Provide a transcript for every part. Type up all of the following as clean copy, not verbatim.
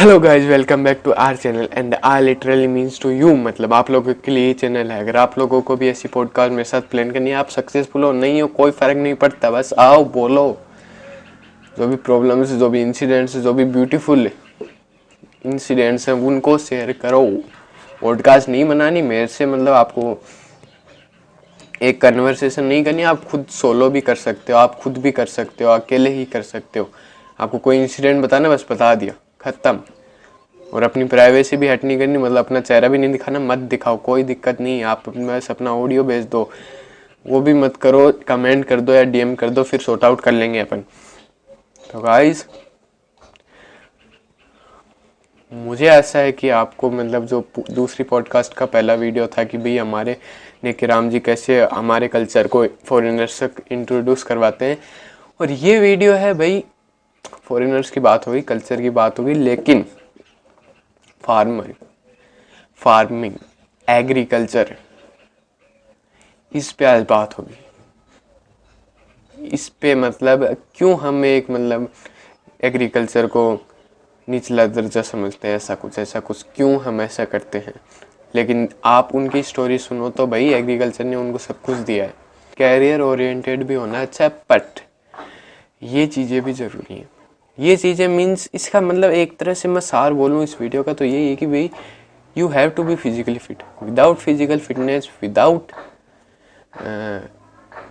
Hello guys, welcome back to our channel and are literally means to you, मतलब आप लोगों के लिए ये चैनल है। अगर आप लोगों को भी ऐसी पॉडकास्ट मेरे साथ प्लान करनी है, आप सक्सेसफुल हो नहीं हो कोई फर्क नहीं पड़ता, बस आओ बोलो। जो भी प्रॉब्लम्स, जो भी इंसिडेंट्स, जो भी ब्यूटीफुल इंसिडेंट्स हैं उनको शेयर करो। पॉडकास्ट नहीं बनानी मेरे से, मतलब आपको एक कन्वर्सेशन नहीं करनी, आप खुद सोलो भी कर सकते हो, आप खुद भी कर सकते हो, अकेले ही कर सकते हो। आपको कोई इंसिडेंट बताना, बस बता दिया, खत्म। और अपनी प्राइवेसी भी हट नहीं करनी, मतलब अपना चेहरा भी नहीं दिखाना, मत दिखाओ, कोई दिक्कत नहीं है। आप बस अपना ऑडियो भेज दो, वो भी मत करो, कमेंट कर दो या डीएम कर दो, फिर सॉर्ट आउट कर लेंगे अपन। तो गाइस, मुझे ऐसा है कि आपको, मतलब जो दूसरी पॉडकास्ट का पहला वीडियो था कि भाई हमारे नेकी राम जी कैसे हमारे कल्चर को फॉरेनर्स तक इंट्रोड्यूस करवाते हैं, और ये वीडियो है भाई फॉरेनर्स की बात होगी, कल्चर की बात होगी, लेकिन फार्मिंग, एग्रीकल्चर, इस पे आज बात होगी। इस पे मतलब क्यों हम एक मतलब एग्रीकल्चर को निचला दर्जा समझते हैं, ऐसा कुछ क्यों हम ऐसा करते हैं। लेकिन आप उनकी स्टोरी सुनो तो भाई एग्रीकल्चर ने उनको सब कुछ दिया है। कैरियर ओरिएंटेड भी होना अच्छा है, बट ये चीज़ें भी ज़रूरी हैं। ये चीज़ें मीन्स, इसका मतलब एक तरह से मैं सार बोलूँ इस वीडियो का तो यही है कि भाई you have to be physically fit. Without physical fitness, without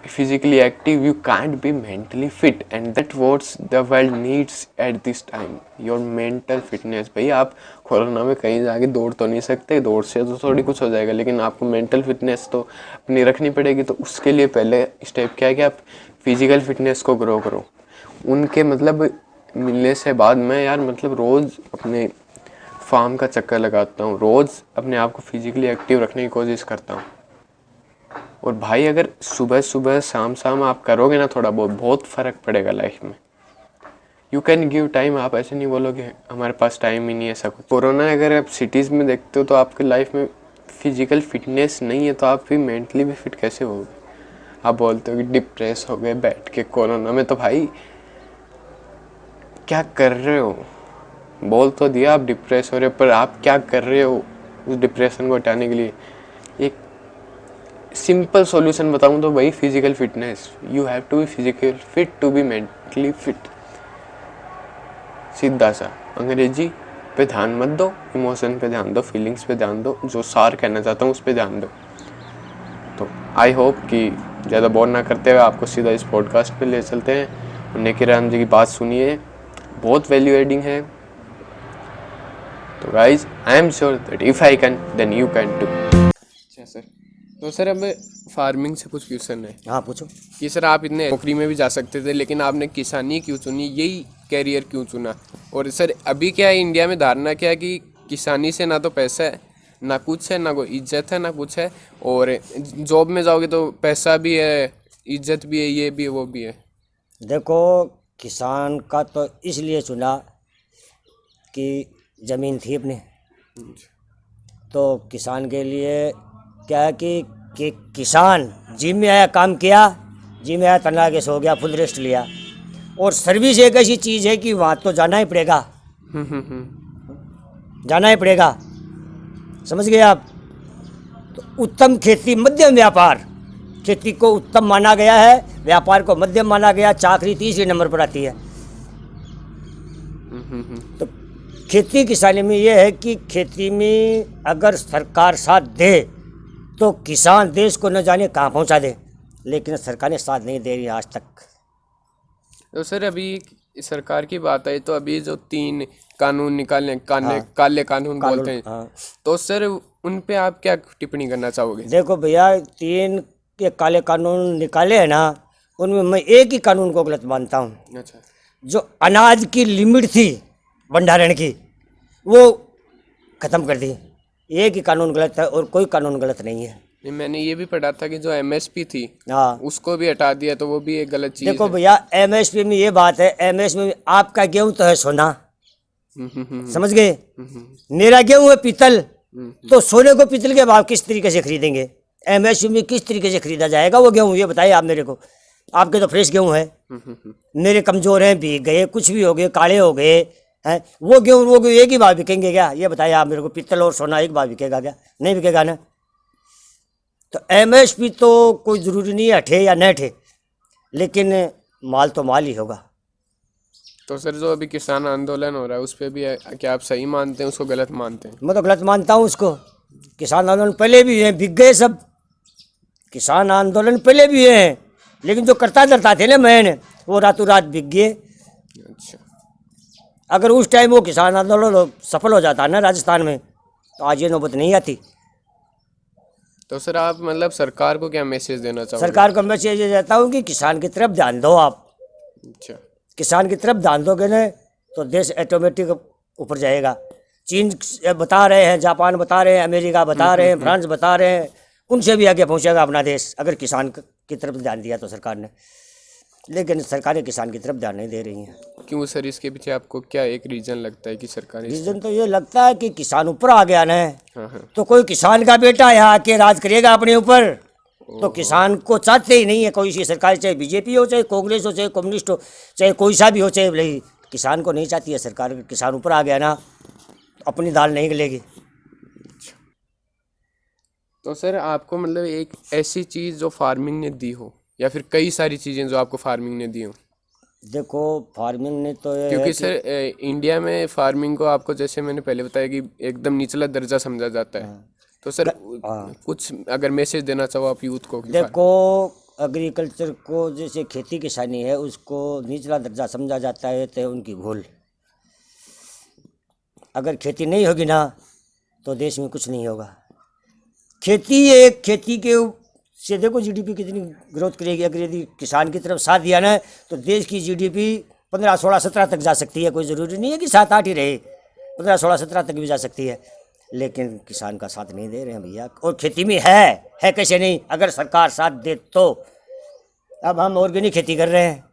physically active, you can't be mentally fit, and that's what the world needs at this time, your mental fitness। भाई आप कोरोना में कहीं जाके दौड़ तो नहीं सकते, दौड़ से तो थोड़ी कुछ हो जाएगा, लेकिन आपको मेंटल फिटनेस तो अपनी रखनी पड़ेगी। तो उसके लिए पहले स्टेप क्या है कि आप फिजिकल फिटनेस को ग्रो करो। उनके मतलब मिलने से बाद मैं यार मतलब रोज़ अपने फार्म का चक्कर लगाता हूँ, रोज़ अपने आप को फिजिकली एक्टिव रखने की कोशिश करता हूँ। और भाई अगर सुबह सुबह शाम शाम आप करोगे ना थोड़ा बहुत फ़र्क पड़ेगा लाइफ में। यू कैन गिव टाइम, आप ऐसे नहीं बोलोगे हमारे पास टाइम ही नहीं है ऐसा कुछ। कोरोना अगर आप सिटीज़ में देखते हो तो आपके लाइफ में फिजिकल फिटनेस नहीं है, तो आप भी मेंटली भी फिट कैसे होगे। आप बोलते हो कि डिप्रेस हो गए बैठ के कोरोना में, तो भाई क्या कर रहे हो। बोल तो दिया आप डिप्रेस हो रहे हो, पर आप क्या कर रहे हो उस डिप्रेशन को हटाने के लिए। एक सिंपल सॉल्यूशन बताऊं तो भाई physical fitness. You have to be physical fit to be mentally fit. सीधा सा, अंग्रेजी पे ध्यान मत दो, इमोशन पे ध्यान दो, फीलिंग्स पे ध्यान दो, जो सार कहना चाहता हूँ उस पे ध्यान दो। तो आई होप कि ज़्यादा बोर ना करते हुए आपको सीधा इस पॉडकास्ट पे ले चलते हैं। नेकी राम जी की बात सुनिए, बहुत वैल्यू एडिंग है। तो guys, I am sure that if I can then you can too. अच्छा सर, तो सर अब फार्मिंग से कुछ क्वेश्चन है। हाँ पूछो। कि सर आप इतने नौकरी में भी जा सकते थे, लेकिन आपने किसानी क्यों चुनी, यही कैरियर क्यों चुना। और सर अभी क्या है इंडिया में धारणा क्या है कि किसानी से ना तो पैसा है, ना कुछ है, ना कोई इज्जत है, ना कुछ है। और जॉब में जाओगे तो पैसा भी है, इज्जत भी है, ये भी है, वो भी है। देखो, किसान का तो इसलिए चुना कि ज़मीन थी अपने, तो किसान के लिए क्या है कि किसान जिम में आया, काम किया, जिम में आया, तना के सो गया, फुल रेस्ट लिया। और सर्विस एक ऐसी चीज़ है कि वहाँ तो जाना ही पड़ेगा, जाना ही पड़ेगा, समझ गए आप। तो उत्तम खेती मध्यम व्यापार, खेती को उत्तम माना गया है, व्यापार को मध्यम माना गया, चाकरी तीसरे नंबर पर आती है। तो खेती किसानी में ये है कि खेती में अगर सरकार साथ दे तो किसान देश को न जाने कहाँ पहुंचा दे, लेकिन सरकार ने साथ नहीं दे रही आज तक। तो सर अभी सरकार की बात है, तो अभी जो 3 कानून निकाले, हाँ, काले कानून बोलते हैं, हाँ। तो सर उन पे आप क्या टिप्पणी करना चाहोगे। देखो भैया, 3 के काले कानून निकाले हैं ना, उनमें मैं एक ही कानून को गलत मानता हूँ। अच्छा। जो अनाज की लिमिट थी भंडारण की, वो ख़त्म कर दी। एक ही कानून गलत है और कोई कानून गलत नहीं है। मैंने ये भी पढ़ा था कि जो एमएसपी थी, हाँ, उसको भी हटा दिया, तो वो भी एक गलत चीज़ देखो है। भैया, एमएसपी में ये बात है, एमएसपी में आपका गेहूं तो है सोना, समझ गए, मेरा गेहूं है पीतल, तो सोने को पीतल के भाव किस तरीके से खरीदेंगे, एमएसपी में किस तरीके से खरीदा जाएगा वो गेहूं, ये बताइए आप मेरे को। आपके तो फ्रेश गेहूं है, मेरे कमज़ोर हैं, भीग गए, कुछ भी हो गए, काले हो गए, है। वो गेहूँ एक ही भाव बिकेंगे क्या? ये बताइए आप मेरे को, पित्तल और सोना एक भाव बिकेगा क्या? नहीं बिकेगा ना। तो एमएसपी तो कोई ज़रूरी नहीं है हटे या न हटे, लेकिन माल तो माल ही होगा। तो सर जो अभी किसान आंदोलन हो रहा है उस पर भी क्या आप सही मानते हैं, उसको गलत मानते हैं? मैं तो गलत मानता हूँ उसको। किसान आंदोलन पहले भी हैं, बिक गए सब। किसान आंदोलन पहले भी हैं, लेकिन जो करता धरता थे ना मैन, वो रातों रात बिक गए। अच्छा। अगर उस टाइम वो किसान आंदोलन सफल हो जाता ना राजस्थान में, तो आज ये नौबत नहीं आती। तो सर आप मतलब सरकार को क्या मैसेज देना चाहोगे? सरकार को मैं ये चाहता हूँ कि किसान की तरफ ध्यान दो आप। अच्छा। किसान की तरफ ध्यान दोगे ना तो देश ऑटोमेटिक ऊपर जाएगा। चीन बता रहे हैं, जापान बता रहे हैं, अमेरिका बता रहे हैं, फ्रांस बता रहे हैं, उनसे भी आगे पहुंचेगा अपना देश, अगर किसान की तरफ ध्यान दिया तो सरकार ने। लेकिन सरकारें किसान की तरफ ध्यान नहीं दे रही हैं। क्यों सर, इसके पीछे आपको क्या एक रीजन लगता है कि सरकार रीजन तो ये लगता है कि किसान ऊपर आ गया ना, हाँ हाँ। तो कोई किसान का बेटा यहाँ आके राज करेगा अपने ऊपर, तो किसान को चाहते ही नहीं है कोई सी सरकार, चाहे बीजेपी हो, चाहे कांग्रेस हो, चाहे कम्युनिस्ट हो, चाहे कोई सा भी हो, चाहे भले किसान को नहीं चाहती है सरकार। अगर किसान ऊपर आ गया ना तो अपनी दाल नहीं गलेगी। तो सर आपको मतलब एक ऐसी चीज़ जो फार्मिंग ने दी हो, या फिर कई सारी चीज़ें जो आपको फार्मिंग ने दी हो? देखो फार्मिंग ने तो ये क्योंकि है सर इंडिया में फार्मिंग को आपको जैसे मैंने पहले बताया कि एकदम निचला दर्जा समझा जाता है। तो सर कुछ अगर मैसेज देना चाहो आप यूथ को कि देखो एग्रीकल्चर को, जैसे खेती किसानी है उसको निचला दर्जा समझा जाता है, तो उनकी भूल। अगर खेती नहीं होगी ना तो देश में कुछ नहीं होगा। खेती के से देखो जीडीपी कितनी ग्रोथ करेगी। अगर यदि किसान की तरफ साथ दिया ना तो देश की जीडीपी 15, 16, 17 तक जा सकती है। कोई ज़रूरी नहीं है कि 7, 8 ही रहे, 15, 16, 17 तक भी जा सकती है। लेकिन किसान का साथ नहीं दे रहे हैं भैया। और खेती में है कैसे नहीं, अगर सरकार साथ दे तो। अब हम ऑर्गेनिक खेती कर रहे हैं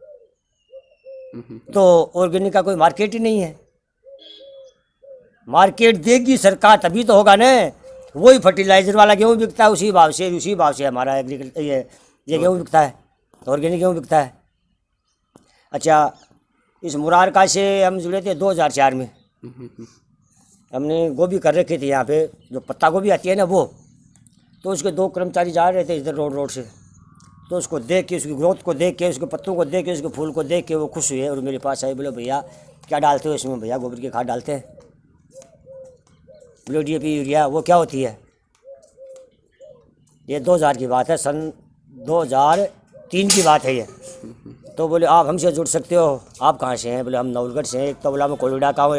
तो ऑर्गेनिक का कोई मार्केट ही नहीं है। मार्केट देगी सरकार तभी तो होगा ना। वही फर्टिलाइजर वाला गेहूँ बिकता है उसी भाव से हमारा एग्रीकल्चर ये गेहूँ बिकता है, ऑर्गेनिक गेहूँ बिकता है। अच्छा, इस मुरारका से हम जुड़े थे 2004 में। हमने गोभी कर रखी थी यहाँ पे, जो पत्ता गोभी आती है ना वो। तो उसके 2 कर्मचारी जा रहे थे इधर रोड से, तो उसको देख के, उसकी ग्रोथ को देख के, उसके पत्तों को देख के, उसके फूल को देख के वो खुश हुए और मेरे पास आए। बोले भैया क्या डालते हो इसमें? भैया गोबर की खाद डालते हैं। बोले डीएपी यूरिया, वो क्या होती है? ये 2000 की बात है, सन 2003 की बात है ये। तो बोले आप हमसे जुड़ सकते हो, आप कहाँ से हैं? बोले हम नवलगढ़ से हैं। एक तो बोला मैं कोयडा का हूँ,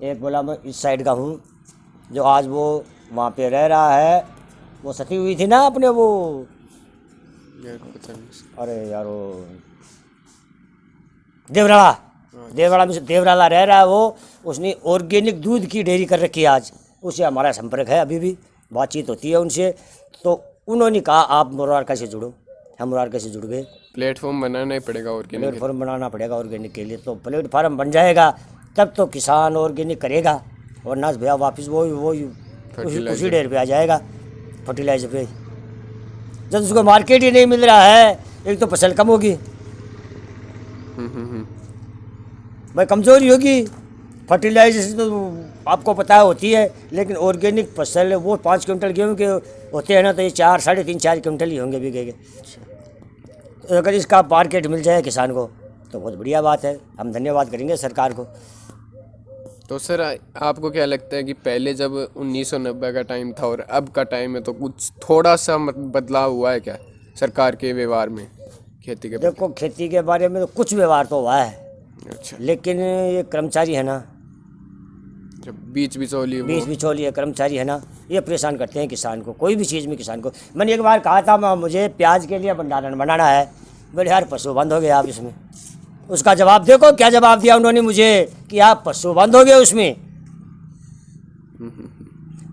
एक बोला मैं इस साइड का हूँ। जो आज वो वहाँ पे रह रहा है, वो सती हुई थी ना अपने वो, अरे यार वो देवराला में से देवराला रह रहा है वो। उसने ऑर्गेनिक दूध की डेयरी कर रखी है आज। उससे हमारा संपर्क है, अभी भी बातचीत होती है उनसे। तो उन्होंने कहा आप मुरारका से जुड़ो। हम मुरारका से जुड़ गए। प्लेटफॉर्म बनाना ही पड़ेगा ऑर्गेनिक, प्लेटफॉर्म बनाना पड़ेगा ऑर्गेनिक के लिए। तो प्लेटफॉर्म बन जाएगा तब तो किसान ऑर्गेनिक करेगा, वरना भैया वापस वो उसी डेर पे आ जाएगा, फर्टिलाइजर पे। जब उसको मार्केट ही नहीं मिल रहा है, एक तो फसल कम होगी, भाई कमज़ोरी होगी। फर्टिलाइजर से तो आपको पता होती है, लेकिन ऑर्गेनिक फसल वो 5 क्विंटल गेहूँ के होते हैं ना, तो ये 4, 3.5, 4 क्विंटल ही होंगे बिकेंगे। तो अगर इसका मार्केट मिल जाए किसान को तो बहुत बढ़िया बात है, हम धन्यवाद करेंगे सरकार को। तो सर आपको क्या लगता है कि पहले जब 1990 का टाइम था और अब का टाइम है, तो कुछ थोड़ा सा बदलाव हुआ है क्या सरकार के व्यवहार में खेती के? देखो खेती के बारे में तो कुछ व्यवहार तो हुआ है। अच्छा। लेकिन ये कर्मचारी है ना, जब बीच बिचौली है कर्मचारी है ना, ये परेशान करते हैं किसान को, कोई भी चीज़ में किसान को। मैंने एक बार कहा था मुझे प्याज के लिए भंडारण बनाना है। बोले यार पशु बंद हो गए आप इसमें। उसका जवाब देखो क्या जवाब दिया उन्होंने मुझे, कि आप पशु बंद हो गए उसमें।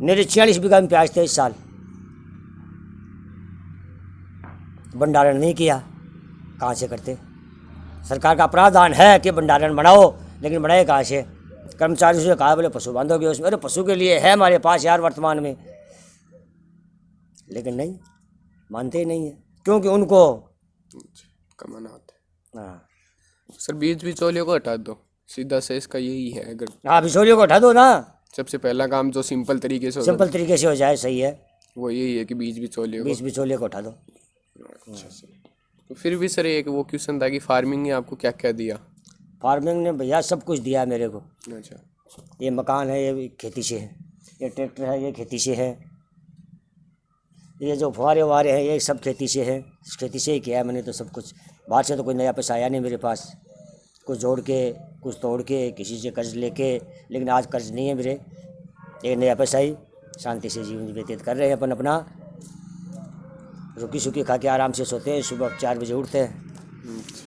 मेरे 46 बीघा में प्याज थे इस साल, भंडारण नहीं किया, कहाँ से करते? सरकार का प्रावधान है कि भंडारण बनाओ, लेकिन बनाए कहाँ से? कर्मचारियों से कहा, बोले पशु बांधोगे उसमें। अरे पशु के लिए है हमारे पास यार वर्तमान में, लेकिन नहीं मानते ही नहीं है, क्योंकि उनको कमाना होता है। हाँ। सर बीच बिचौलियों को हटा दो, सीधा से इसका यही है, अगर हाँ बिचौलियों को हटा दो ना, सबसे पहला काम जो सिंपल तरीके से होता सिंपल तरीके से हो जाए, सही है। है वो यही है कि बीच बिचौलियों को। बीच बिचौलिए को हटा दो। अच्छा सर, तो फिर भी सर एक वो क्वेश्चन था कि फार्मिंग ने आपको क्या क्या दिया? फार्मिंग ने भैया सब कुछ दिया मेरे को। अच्छा। ये मकान है, ये खेती से है, ये ट्रैक्टर है, ये खेती से है, ये जो फुहारे वुहारे हैं ये सब खेती से है। इस खेती से ही किया है मैंने तो सब कुछ। बाहर से तो कोई नया पैसा आया नहीं मेरे पास, कुछ जोड़ के कुछ तोड़ के किसी से कर्ज लेके, लेकिन आज कर्ज नहीं है मेरे, एक नया पैसा ही शांति से जीवन व्यतीत कर रहे हैं अपन अपना। रुकी सुखी खा के आराम से सोते हैं, सुबह 4 बजे उठते हैं।